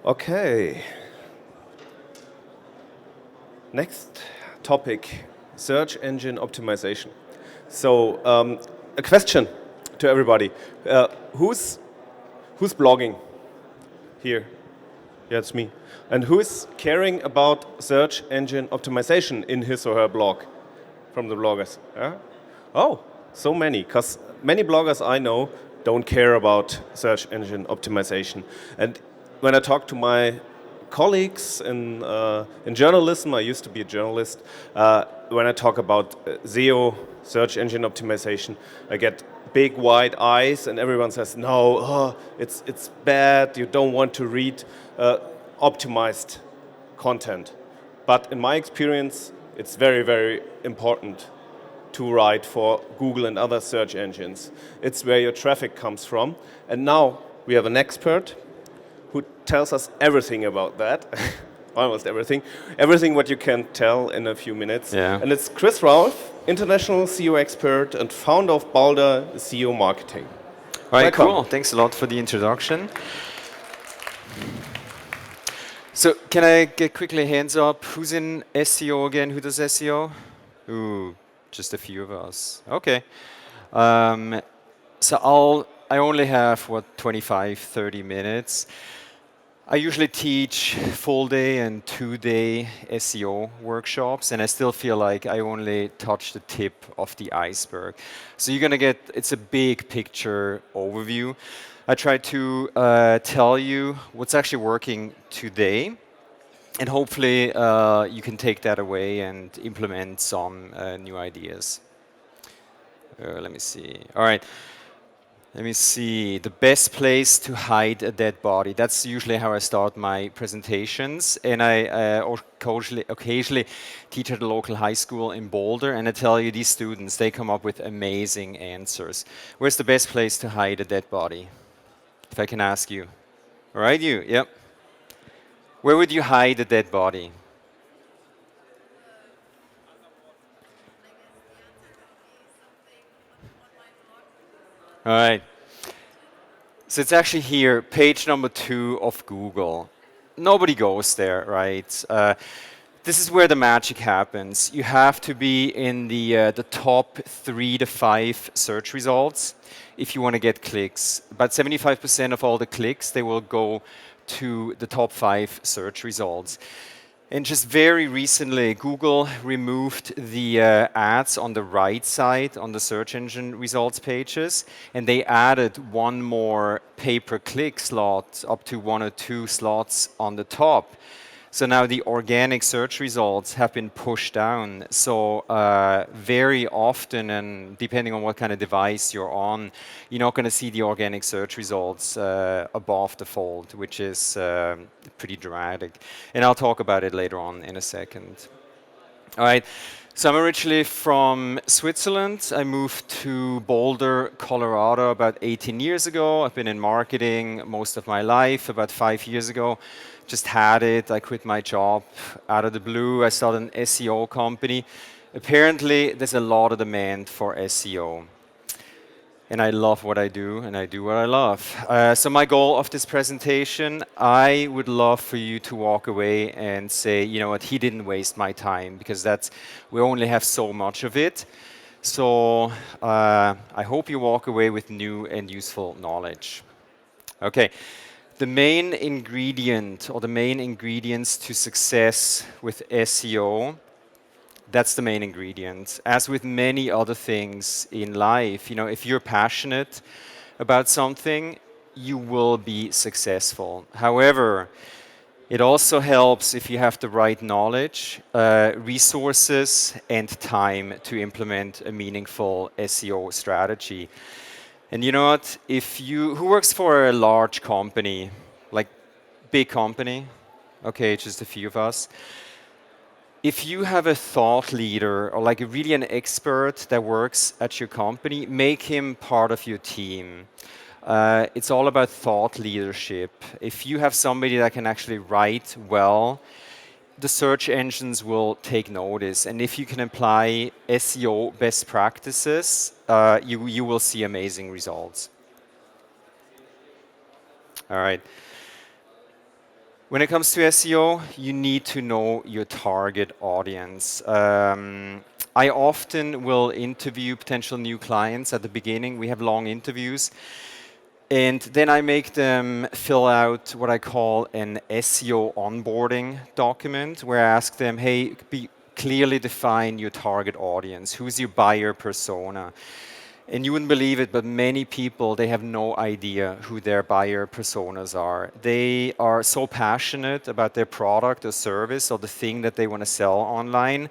Okay. Next topic, search engine optimization. So, a question to everybody: who's blogging here? Yeah, it's me. And who's caring about search engine optimization in his or her blog? From the bloggers. Yeah? Oh, so many, because many bloggers I know don't care about search engine optimization. And when I talk to my colleagues in journalism, I used to be a journalist, when I talk about SEO, search engine optimization, I get big wide eyes and everyone says, no, it's bad, you don't want to read optimized content. But in my experience, it's very, very important to write for Google and other search engines. It's where your traffic comes from. And now we have an expert who tells us everything about that. Almost everything. Everything what you can tell in a few minutes. Yeah. And it's Chris Raulf, international SEO expert and founder of Boulder SEO Marketing. All right, Welcome. cool. Thanks a lot for the introduction. So can I get quickly hands up? Who's in SEO again? Who does SEO? Ooh, just a few of us. Okay. So I only have, 25, 30 minutes. I usually teach full day and 2-day SEO workshops, and I still feel like I only touched the tip of the iceberg. So you're gonna get, it's a big picture overview. I try to tell you what's actually working today, and hopefully you can take that away and implement some new ideas. Let me see. All right. Let me see, the best place to hide a dead body. That's usually how I start my presentations. And I occasionally teach at a local high school in Boulder. And I tell you, these students, they come up with amazing answers. Where's the best place to hide a dead body? If I can ask you. All right, you, yep. Where would you hide a dead body? All right. So it's actually here, page number 2 of Google. Nobody goes there, right? This is where the magic happens. You have to be in the top 3 to 5 search results if you want to get clicks. About 75% of all the clicks, they will go to the top 5 search results. And just very recently, Google removed the ads on the right side on the search engine results pages, and they added one more pay-per-click slot, up to 1 or 2 slots on the top. So now the organic search results have been pushed down. So very often, and depending on what kind of device you're on, you're not going to see the organic search results above the fold, which is pretty dramatic. And I'll talk about it later on in a second. All right. So I'm originally from Switzerland. I moved to Boulder, Colorado about 18 years ago. I've been in marketing most of my life. About 5 years ago, just had it. I quit my job out of the blue. I started an SEO company. Apparently, there's a lot of demand for SEO. And I love what I do, and I do what I love. So my goal of this presentation, I would love for you to walk away and say, you know what, he didn't waste my time, because we only have so much of it. So I hope you walk away with new and useful knowledge. Okay, the main ingredient, or the main ingredients to success with SEO, that's the main ingredient. As with many other things in life, if you're passionate about something, you will be successful. However, it also helps if you have the right knowledge, resources, and time to implement a meaningful SEO strategy. And you know what? Who works for a large company, like big company? Okay, just a few of us. If you have a thought leader, or like really an expert that works at your company, make him part of your team. It's all about thought leadership. If you have somebody that can actually write well, the search engines will take notice. And if you can apply SEO best practices, you will see amazing results. All right. When it comes to SEO, you need to know your target audience. I often will interview potential new clients at the beginning. We have long interviews. And then I make them fill out what I call an SEO onboarding document, where I ask them, hey, clearly define your target audience. Who's your buyer persona? And you wouldn't believe it, but many people, they have no idea who their buyer personas are. They are so passionate about their product or service or the thing that they want to sell online,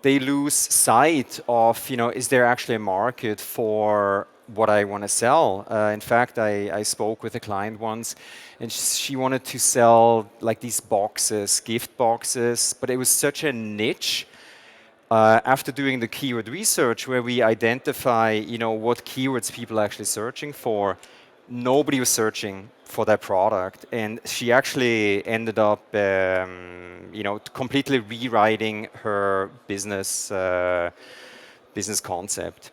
they lose sight of, is there actually a market for what I want to sell? In fact, I spoke with a client once, and she wanted to sell like these boxes, gift boxes, but it was such a niche. After doing the keyword research, where we identify, what keywords people are actually searching for, nobody was searching for that product, and she actually ended up, completely rewriting her business concept.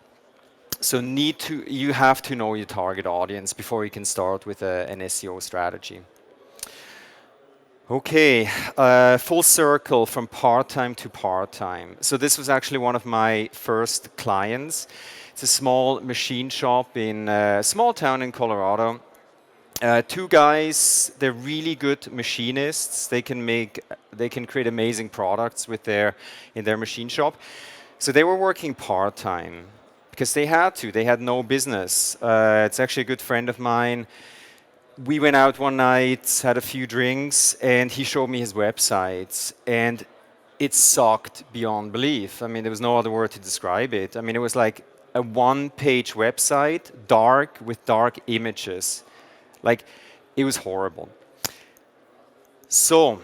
So you have to know your target audience before you can start with an SEO strategy. Okay, full circle from part-time to part-time. So this was actually one of my first clients. It's a small machine shop in a small town in Colorado. Two guys, they're really good machinists. They can create amazing products in their machine shop. So they were working part-time because they had to. They had no business. It's actually a good friend of mine. We went out one night, had a few drinks, and he showed me his website, and it sucked beyond belief. I mean, there was no other word to describe it. I mean, it was like a one-page website, dark, with dark images. Like, it was horrible. So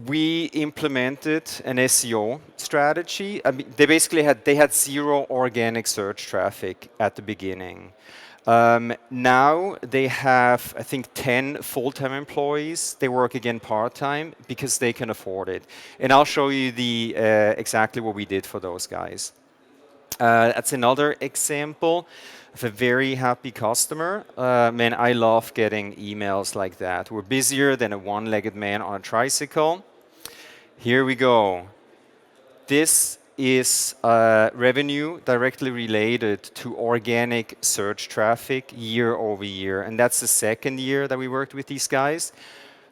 we implemented an SEO strategy. I mean, they had zero organic search traffic at the beginning. Now they have, I think, 10 full-time employees. They work again part-time because they can afford it. And I'll show you exactly what we did for those guys. That's another example of a very happy customer. Man, I love getting emails like that. We're busier than a one-legged man on a tricycle. Here we go. This is revenue directly related to organic search traffic year over year. And that's the second year that we worked with these guys.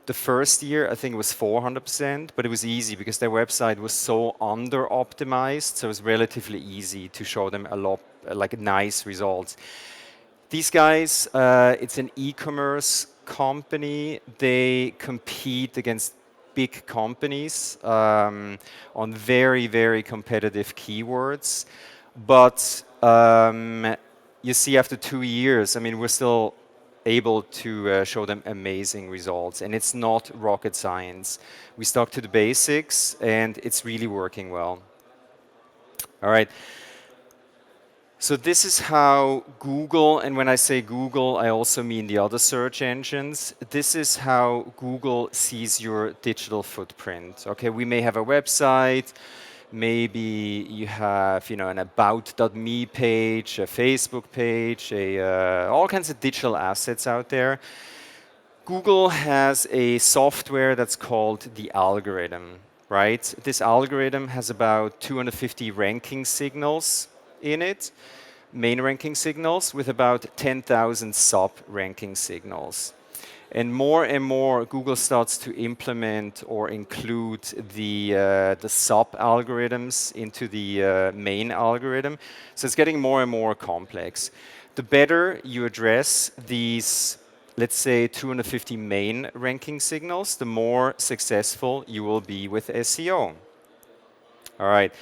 The first year, I think it was 400%, but it was easy because their website was so under-optimized, so it was relatively easy to show them nice results. These guys, it's an e-commerce company. They compete against big companies on very, very competitive keywords. But you see, after 2 years, I mean, we're still able to show them amazing results. And it's not rocket science. We stuck to the basics, and it's really working well. All right. So this is how Google, and when I say Google, I also mean the other search engines. This is how Google sees your digital footprint. Okay, we may have a website, maybe you have, an about.me page, a Facebook page, all kinds of digital assets out there. Google has a software that's called the algorithm, right? This algorithm has about 250 ranking signals in it, main ranking signals, with about 10,000 sub-ranking signals. And more Google starts to implement or include the sub-algorithms into the main algorithm. So it's getting more and more complex. The better you address these, let's say, 250 main ranking signals, the more successful you will be with SEO. All right.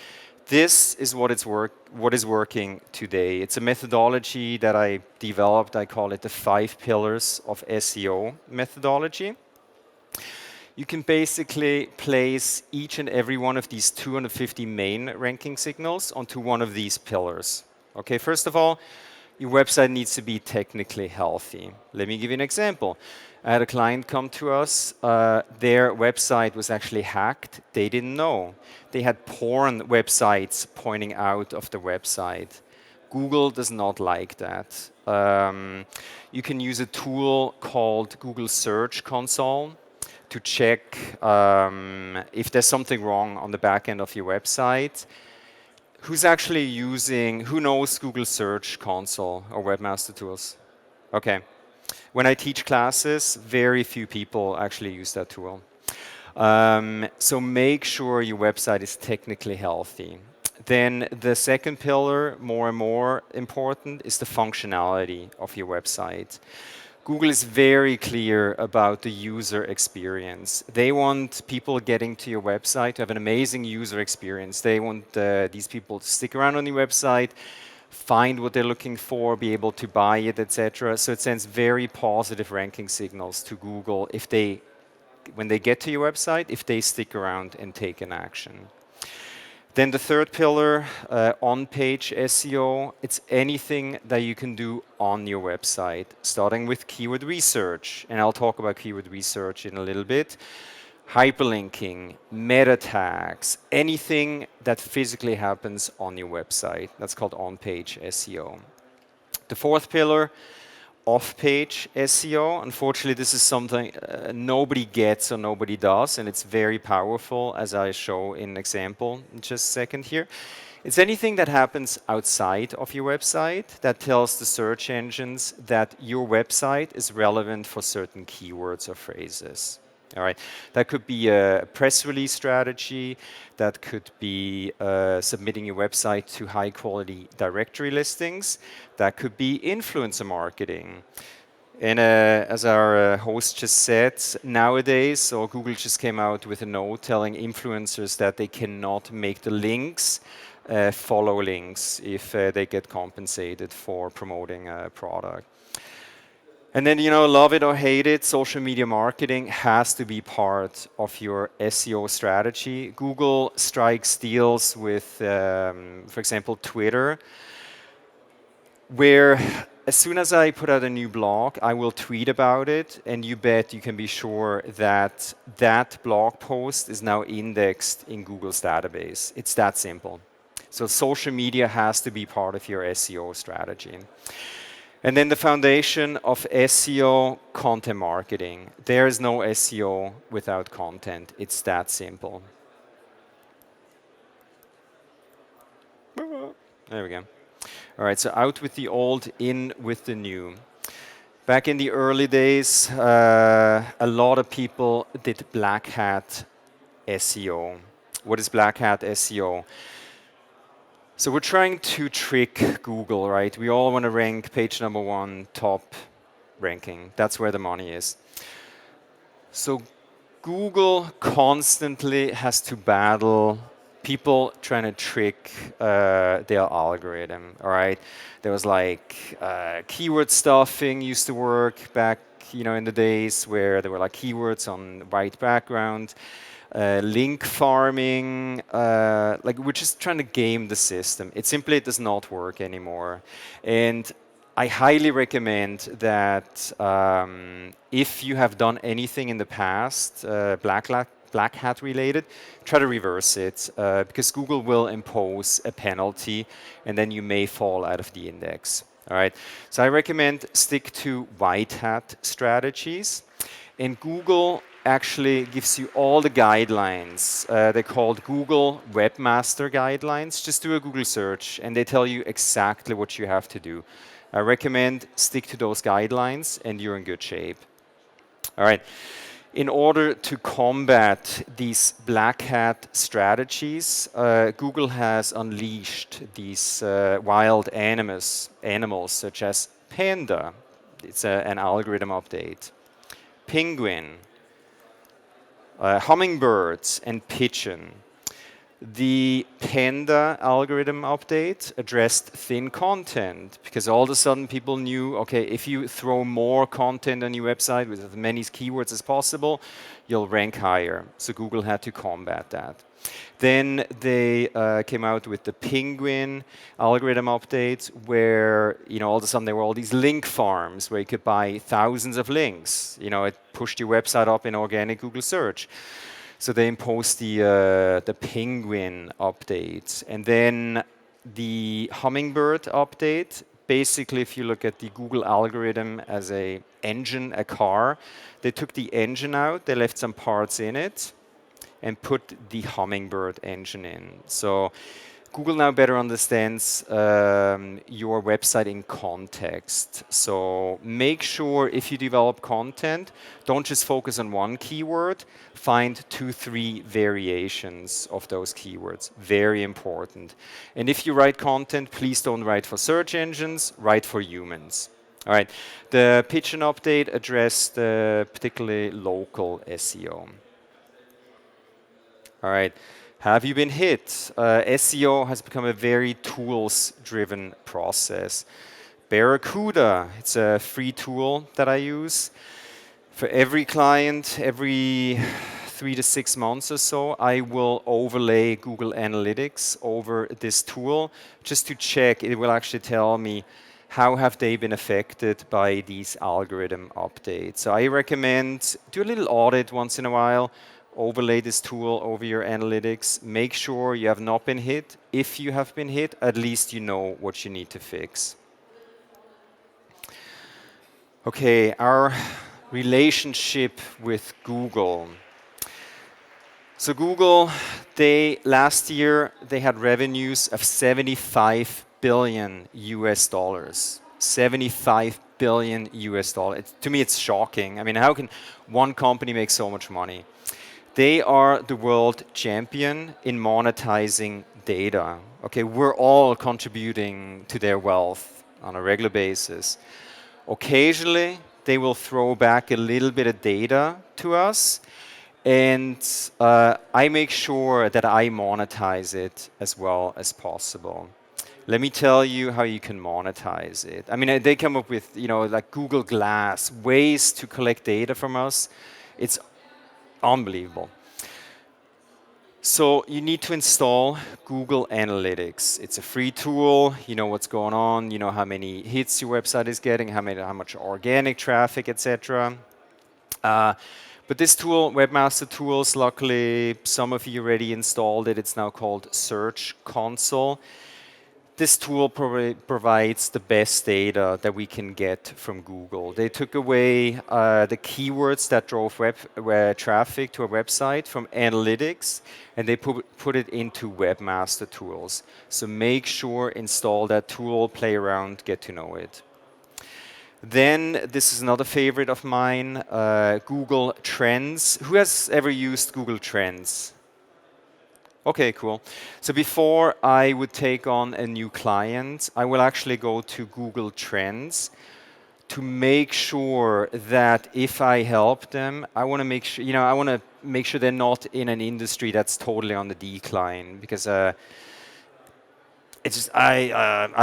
This is what is working today. It's a methodology that I developed. I call it the 5 pillars of SEO methodology. You can basically place each and every one of these 250 main ranking signals onto one of these pillars. Okay, first of all, your website needs to be technically healthy. Let me give you an example. I had a client come to us. Their website was actually hacked. They didn't know. They had porn websites pointing out of the website. Google does not like that. You can use a tool called Google Search Console to check if there's something wrong on the back end of your website, who's actually using, who knows Google Search Console or Webmaster Tools? Okay. When I teach classes, very few people actually use that tool. So make sure your website is technically healthy. Then the second pillar, more and more important, is the functionality of your website. Google is very clear about the user experience. They want people getting to your website to have an amazing user experience. They want these people to stick around on your website, find what they're looking for, be able to buy it, etc. So it sends very positive ranking signals to Google if they, when they get to your website, if they stick around and take an action. Then the third pillar, on-page SEO, it's anything that you can do on your website, starting with keyword research, and I'll talk about keyword research in a little bit. Hyperlinking, meta tags, anything that physically happens on your website. That's called on-page SEO. The fourth pillar, off-page SEO. Unfortunately, this is something nobody gets or nobody does, and it's very powerful, as I show in an example in just a second here. It's anything that happens outside of your website that tells the search engines that your website is relevant for certain keywords or phrases. All right, that could be a press release strategy, that could be submitting your website to high quality directory listings, that could be influencer marketing. And as our host just said, nowadays, so Google just came out with a note telling influencers that they cannot make the links follow links if they get compensated for promoting a product. And then, love it or hate it, social media marketing has to be part of your SEO strategy. Google strikes deals with, for example, Twitter, where as soon as I put out a new blog, I will tweet about it, and you bet you can be sure that that blog post is now indexed in Google's database. It's that simple. So social media has to be part of your SEO strategy. And then the foundation of SEO, content marketing. There is no SEO without content. It's that simple. There we go. All right, so out with the old, in with the new. Back in the early days, a lot of people did black hat SEO. What is black hat SEO? So we're trying to trick Google, right? We all want to rank page number 1, top ranking. That's where the money is. So Google constantly has to battle people trying to trick their algorithm, all right? There was like keyword stuffing used to work back, in the days where there were like keywords on white background. Link farming, like we're just trying to game the system. It simply does not work anymore. And I highly recommend that if you have done anything in the past, black hat related, try to reverse it because Google will impose a penalty and then you may fall out of the index. All right. So I recommend stick to white hat strategies. And Google actually gives you all the guidelines. They're called Google Webmaster Guidelines. Just do a Google search and they tell you exactly what you have to do. I recommend stick to those guidelines and you're in good shape. All right. In order to combat these black hat strategies, Google has unleashed these wild animals such as Panda. It's an algorithm update. Penguin, hummingbirds, and pigeon. The Panda algorithm update addressed thin content because all of a sudden people knew, okay, if you throw more content on your website with as many keywords as possible, you'll rank higher. So Google had to combat that. Then they came out with the Penguin algorithm update where, all of a sudden there were all these link farms where you could buy thousands of links. It pushed your website up in organic Google search. So they imposed the Penguin update. And then the Hummingbird update, basically if you look at the Google algorithm as a engine a car. They took the engine out, they left some parts in it, and put the Hummingbird engine in. So Google now better understands your website in context. So make sure if you develop content, don't just focus on one keyword, find 2, 3 variations of those keywords. Very important. And if you write content, please don't write for search engines, write for humans. All right, the pitch and update addressed particularly local SEO. All right. Have you been hit? SEO has become a very tools-driven process. Barracuda, it's a free tool that I use. For every client, every 3 to 6 months or so, I will overlay Google Analytics over this tool just to check. It will actually tell me how have they been affected by these algorithm updates. So I recommend do a little audit once in a while. Overlay this tool over your analytics. Make sure you have not been hit. If you have been hit, at least you know what you need to fix. Okay, our relationship with Google. So Google, last year they had revenues of 75 billion US dollars. 75 billion US dollars. To me, it's shocking. I mean, how can one company make so much money? They are the world champion in monetizing data. Okay, we're all contributing to their wealth on a regular basis. Occasionally, they will throw back a little bit of data to us, and I make sure that I monetize it as well as possible. Let me tell you how you can monetize it. I mean, they come up with, like Google Glass, ways to collect data from us. It's unbelievable. So you need to install Google Analytics. It's a free tool. You know what's going on. You know how many hits your website is getting, how much organic traffic, etc. But this tool, Webmaster Tools, luckily some of you already installed it. It's now called Search Console. This tool provides the best data that we can get from Google. They took away the keywords that drove web traffic to a website from analytics, and they put it into Webmaster Tools. So make sure, install that tool, play around, get to know it. Then, this is another favorite of mine, Google Trends. Who has ever used Google Trends? Okay, cool. So before I would take on a new client, I will actually go to Google Trends to make sure that if I help them, I want to make sure, they're not in an industry that's totally on the decline, because I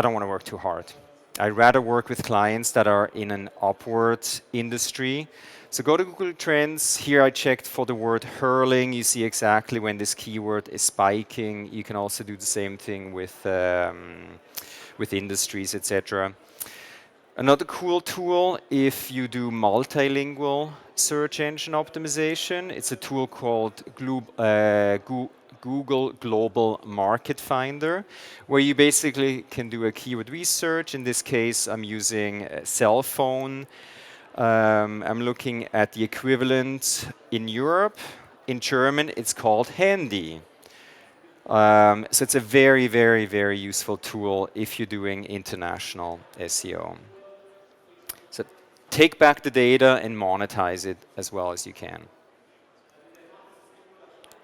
don't want to work too hard. I'd rather work with clients that are in an upward industry. So go to Google Trends. Here I checked for the word hurling. You see exactly when this keyword is spiking. You can also do the same thing with industries, etc. Another cool tool, if you do multilingual search engine optimization, it's a tool called Google Global Market Finder, where you basically can do a keyword research. In this case, I'm using a cell phone. I'm looking at the equivalent in Europe. In German, it's called Handy. So it's a very, very, very useful tool if you're doing international SEO. So take back the data and monetize it as well as you can.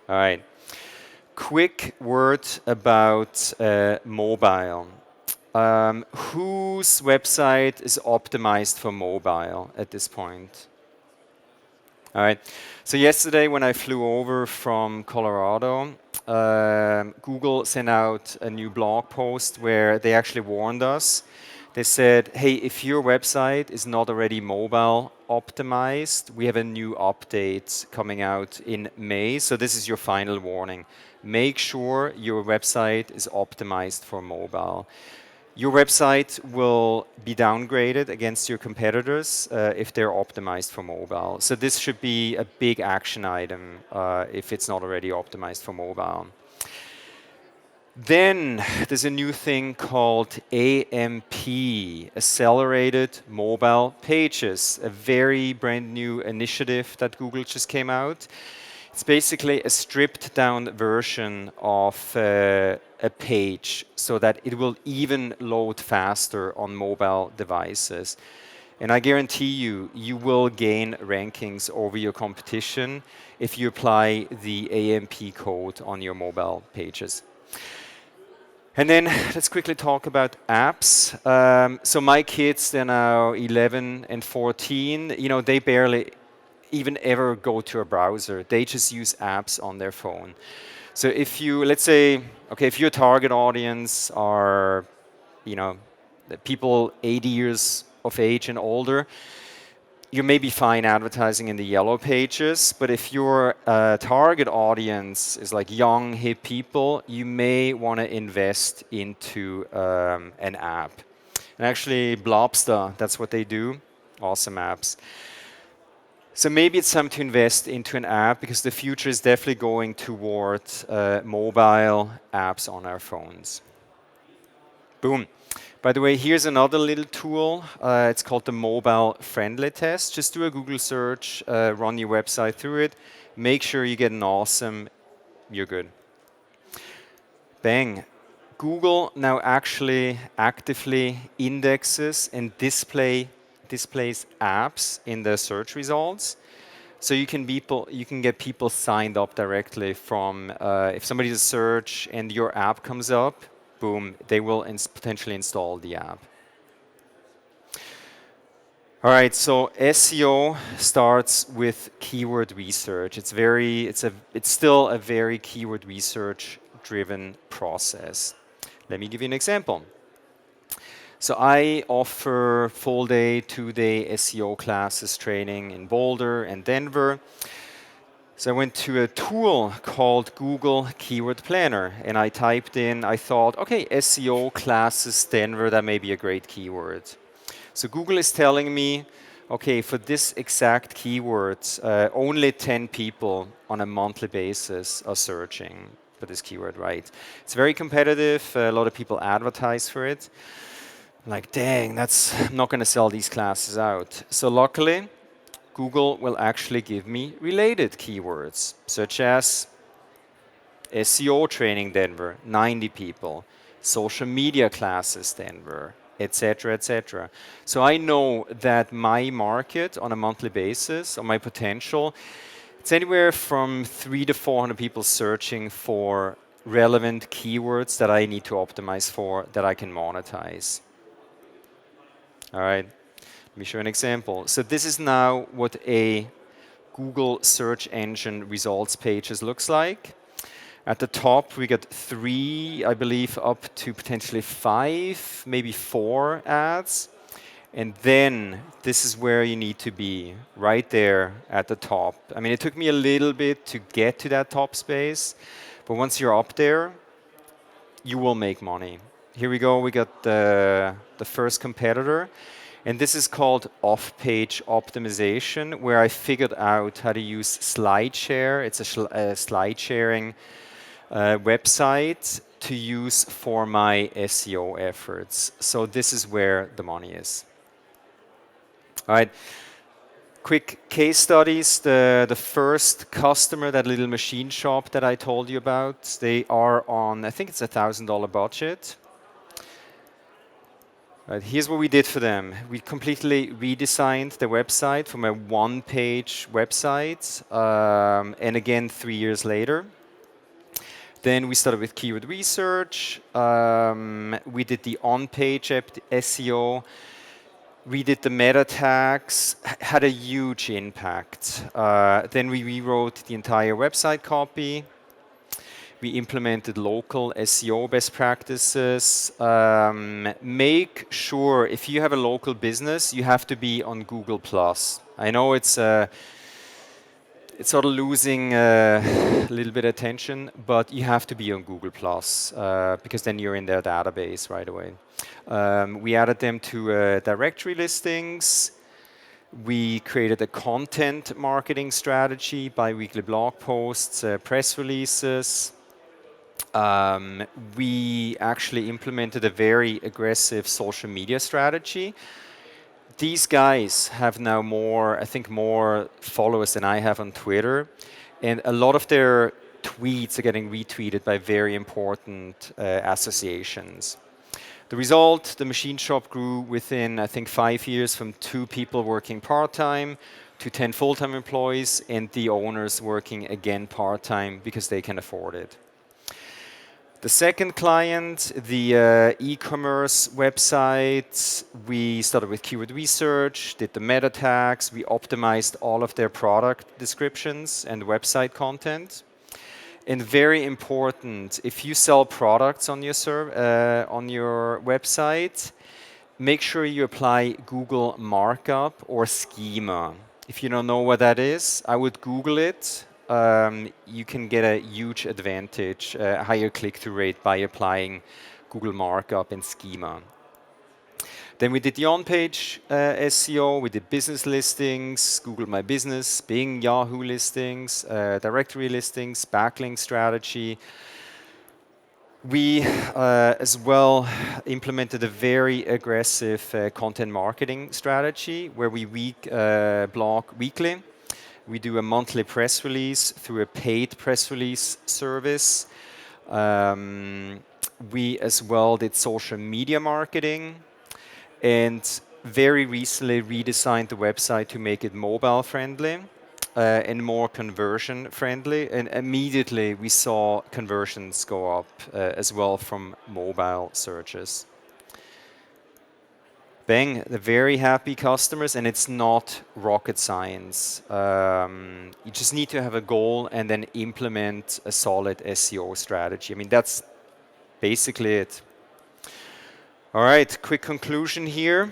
All right. Quick word about mobile. Whose website is optimized for mobile at this point? All right. So yesterday when I flew over from Colorado, Google sent out a new blog post where they actually warned us. They said, hey, if your website is not already mobile optimized, we have a new update coming out in May. So this is your final warning. Make sure your website is optimized for mobile. Your website will be downgraded against your competitors if they're optimized for mobile. So this should be a big action item if it's not already optimized for mobile. Then there's a new thing called AMP, Accelerated Mobile Pages, a very brand new initiative that Google just came out. It's basically a stripped down version of a page so that it will even load faster on mobile devices. And I guarantee you, you will gain rankings over your competition if you apply the AMP code on your mobile pages. And then let's quickly talk about apps. So my kids, they're now 11 and 14. You know, they barely even ever go to a browser. They just use apps on their phone. So if you, let's say, okay, if your target audience are, you know, the people 80 years of age and older, you may be fine advertising in the yellow pages, but if your target audience is like young, hip people, you may want to invest into an app. And actually, Blobster, that's what they do. Awesome apps. So maybe it's time to invest into an app because the future is definitely going towards mobile apps on our phones. Boom. By the way, here's another little tool. It's called the Mobile Friendly Test. Just do a Google search, run your website through it. Make sure you get an awesome, you're good. Bang. Google now actually actively indexes and displays apps in the search results. So you can get people signed up directly from, if somebody does a search and your app comes up, boom, they will potentially install the app. All right, so SEO starts with keyword research. It's still a very keyword research driven process. Let me give you an example. So I offer full day, 2-day SEO classes training in Boulder and Denver. So I went to a tool called Google Keyword Planner and I typed in, I thought, okay, SEO classes Denver, that may be a great keyword. So Google is telling me, okay, for this exact keyword, only 10 people on a monthly basis are searching for this keyword, right? It's very competitive, a lot of people advertise for it. I'm like, dang, I'm not going to sell these classes out. So luckily, Google will actually give me related keywords, such as SEO training Denver, 90 people, social media classes Denver, etc., etc. So I know that my market on a monthly basis, or my potential, it's anywhere from 300 to 400 people searching for relevant keywords that I need to optimize for, that I can monetize. All right. Let me show an example. So this is now what a Google search engine results pages looks like. At the top, we got 3, I believe, up to potentially 5, maybe 4 ads. And then this is where you need to be, right there at the top. I mean, it took me a little bit to get to that top space, but once you're up there, you will make money. Here we go, we got the first competitor. And this is called off-page optimization, where I figured out how to use SlideShare. It's a slide sharing website to use for my SEO efforts. So this is where the money is. All right. Quick case studies. The first customer, that little machine shop that I told you about, they are on, I think it's $1,000 budget. Right, here's what we did for them. We completely redesigned the website from a one-page website, and again, 3 years later. Then we started with keyword research. We did the on-page SEO. We did the meta tags, had a huge impact. Then we rewrote the entire website copy. We implemented local SEO best practices. Make sure if you have a local business, you have to be on Google+. I know it's sort of losing a little bit of attention, but you have to be on Google+, because then you're in their database right away. We added them to directory listings. We created a content marketing strategy, bi-weekly blog posts, press releases. We actually implemented a very aggressive social media strategy. These guys have now more, I think, more followers than I have on Twitter, and a lot of their tweets are getting retweeted by very important associations. The result, the machine shop grew within, I think, 5 years from 2 people working part-time to 10 full-time employees, and the owners working again part-time because they can afford it. The second client, the e-commerce website, we started with keyword research, did the meta tags, we optimized all of their product descriptions and website content. And very important, if you sell products on your website, make sure you apply Google Markup or Schema. If you don't know what that is, I would Google it. You can get a huge advantage, a higher click-through rate by applying Google Markup and Schema. Then we did the on-page SEO, we did business listings, Google My Business, Bing, Yahoo listings, directory listings, backlink strategy. We as well implemented a very aggressive content marketing strategy where we blog weekly. We do a monthly press release through a paid press release service. We as well did social media marketing, and very recently redesigned the website to make it mobile friendly and more conversion friendly. And immediately we saw conversions go up as well from mobile searches. Bang, the very happy customers, and it's not rocket science. You just need to have a goal and then implement a solid SEO strategy. I mean, that's basically it. All right, quick conclusion here.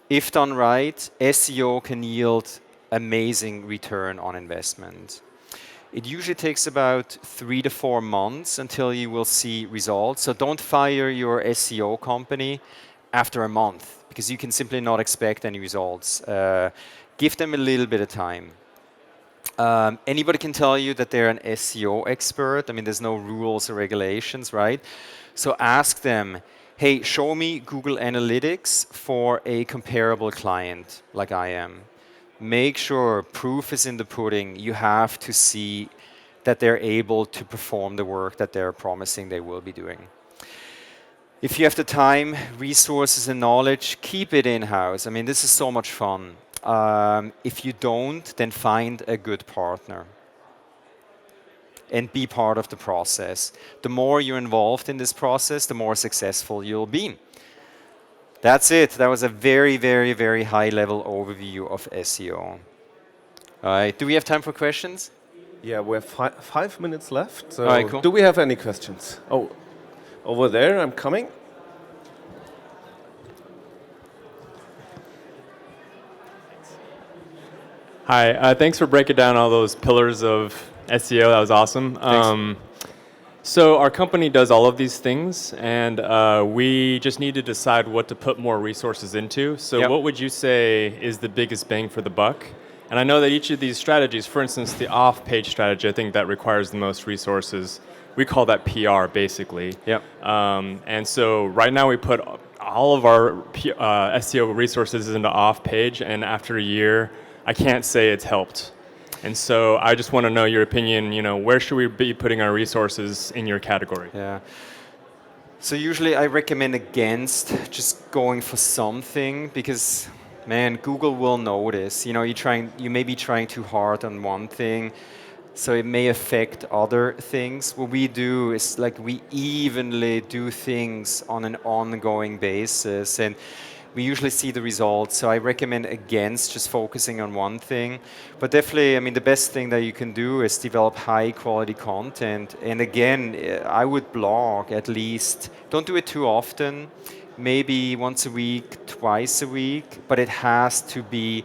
If done right, SEO can yield amazing return on investment. It usually takes about 3 to 4 months until you will see results. So don't fire your SEO company after a month, because you can simply not expect any results. Give them a little bit of time. Anybody can tell you that they're an SEO expert. I mean, there's no rules or regulations, right? So ask them, hey, show me Google Analytics for a comparable client like I am. Make sure proof is in the pudding. You have to see that they're able to perform the work that they're promising they will be doing. If you have the time, resources, and knowledge, keep it in-house. I mean, this is so much fun. If you don't, then find a good partner and be part of the process. The more you're involved in this process, the more successful you'll be. That's it. That was a very, very, very high-level overview of SEO. All right. Do we have time for questions? Yeah, we have 5 minutes left. So all right, cool. Do we have any questions? Oh, over there, I'm coming. Hi, thanks for breaking down all those pillars of SEO. That was awesome. So our company does all of these things, and we just need to decide what to put more resources into. So what would you say is the biggest bang for the buck? And I know that each of these strategies, for instance, the off-page strategy, I think that requires the most resources. We call that PR, basically. And so right now we put all of our SEO resources into off-page, and after a year, I can't say it's helped. And so I just want to know your opinion, where should we be putting our resources in your category? Yeah. So usually I recommend against just going for something because, man, Google will notice. You may be trying too hard on one thing, so it may affect other things. What we do is we evenly do things on an ongoing basis, and we usually see the results. So I recommend against just focusing on one thing. But definitely, I mean, the best thing that you can do is develop high quality content. And again, I would blog at least. Don't do it too often. Maybe once a week, twice a week. But it has to be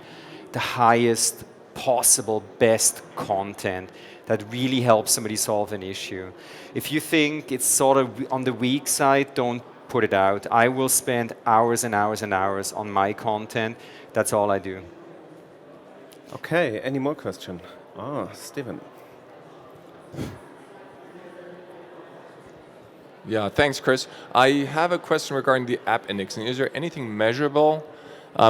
the highest possible, best content that really helps somebody solve an issue. If you think it's sort of on the weak side, don't put it out. I will spend hours and hours and hours on my content. That's all I do. Okay, any more questions? Stephen. Yeah, thanks, Chris. I have a question regarding the app indexing. Is there anything measurable?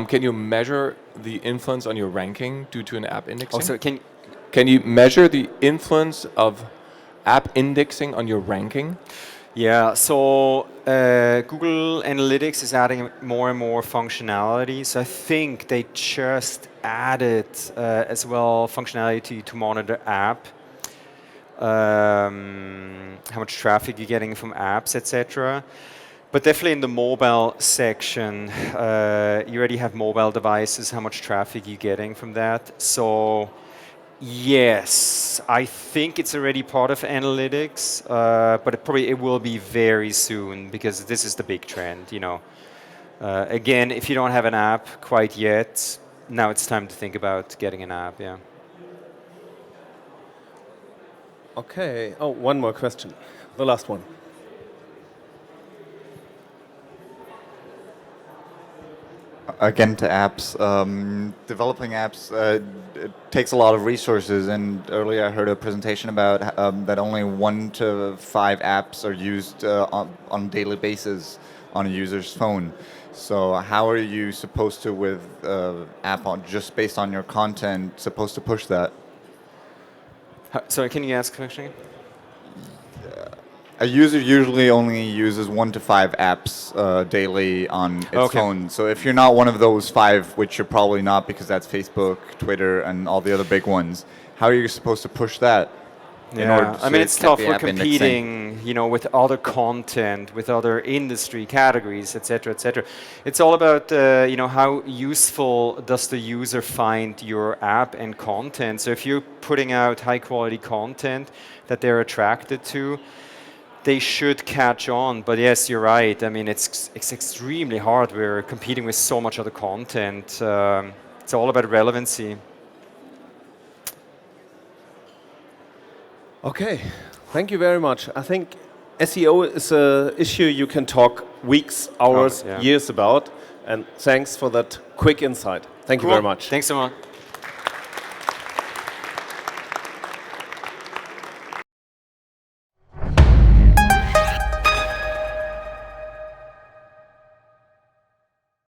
Can you measure the influence on your ranking due to an app indexing? Also, Can you measure the influence of app indexing on your ranking? yeah, so Google Analytics is adding more and more functionality. So I think they just added as well functionality to monitor app, how much traffic you're getting from apps, etc. But definitely in the mobile section, you already have mobile devices, how much traffic you're getting from that. So yes, I think it's already part of analytics, but it will be very soon because this is the big trend. Again, if you don't have an app quite yet, now it's time to think about getting an app. Yeah. Okay. Oh, one more question. The last one. Again, to apps. Developing apps it takes a lot of resources, and earlier I heard a presentation about that only 1 to 5 apps are used on a daily basis on a user's phone. So how are you supposed to, with app just based on your content, supposed to push that? Sorry, can you ask the question again? A user usually only uses 1 to 5 apps daily on its phone. So if you're not one of those 5, which you're probably not because that's Facebook, Twitter, and all the other big ones, how are you supposed to push that? Yeah, I mean, it's tough. We're competing, with other content, with other industry categories, etc., etc. It's all about, how useful does the user find your app and content. So if you're putting out high-quality content that they're attracted to, they should catch on. But yes, you're right. I mean, it's extremely hard. We're competing with so much other content. It's all about relevancy. Okay, thank you very much. I think SEO is an issue you can talk weeks, hours, years about. And thanks for that quick insight. Thank you very much. Thanks so much.